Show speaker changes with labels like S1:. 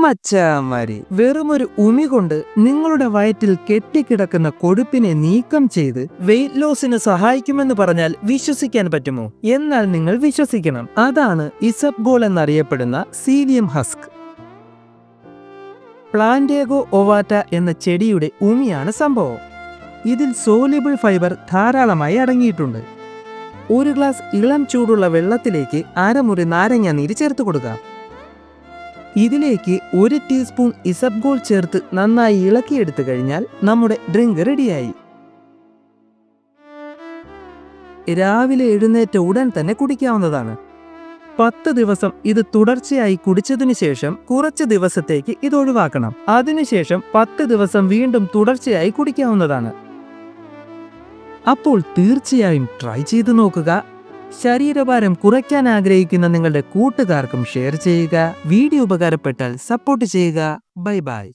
S1: മച്ചാമാരി, വെറുമൊരു ഉമി കൊണ്ട് നിങ്ങളുടെ വയറ്റിൽ കെട്ടിക്കിടക്കുന്ന കൊഴുപ്പിനെ നീക്കം ചെയ്ത് വെയിറ്റ് ലോസിന് സഹായിക്കുമെന്ന് പറഞ്ഞാൽ വിശ്വസിക്കാൻ പറ്റുമോ? എന്നാൽ നിങ്ങൾ വിശ്വസിക്കണം. അതാണ് ഇസബ്ഗോൾ എന്നറിയപ്പെടുന്ന സീലിയം ഹസ്ക്. പ്ലാന്റേഗോ ഒവാറ്റ എന്ന ചെടിയുടെ ഉമിയാണ് സംഭവം. ഇതിൽ സോലിബിൾ ഫൈബർ ധാരാളമായി അടങ്ങിയിട്ടുണ്ട്. ഒരു ഗ്ലാസ് ഇളം ചൂടുള്ള വെള്ളത്തിലേക്ക് അരമുറി നാരങ്ങ നീര് ചേർത്ത് കൊടുക്കാം. ഇതിലേക്ക് 1 ടീസ്പൂൺ ഇസബ്ഗോൾ ചേർത്ത് നന്നായി ഇളക്കിയെടുത്തു കഴിഞ്ഞാൽ നമ്മുടെ ഡ്രിങ്ക് റെഡിയായി. രാവിലെ എഴുന്നേറ്റ ഉടൻ തന്നെ കുടിക്കാവുന്നതാണ്. 10 ദിവസം ഇത് തുടർച്ചയായി കുടിച്ചതിനു ശേഷം കുറച്ച് ദിവസത്തേക്ക് ഇത് ഒഴിവാക്കണം. അതിനുശേഷം 10 ദിവസം വീണ്ടും തുടർച്ചയായി കുടിക്കാവുന്നതാണ്. അപ്പോൾ തീർച്ചയായും ട്രൈ ചെയ്ത് നോക്കുക. ശരീരഭാരം കുറയ്ക്കാൻ ആഗ്രഹിക്കുന്ന നിങ്ങളുടെ കൂട്ടുകാർക്കും ഷെയർ ചെയ്യുക. വീഡിയോ ഉപകാരപ്പെട്ടാൽ സപ്പോർട്ട് ചെയ്യുക. Bye bye.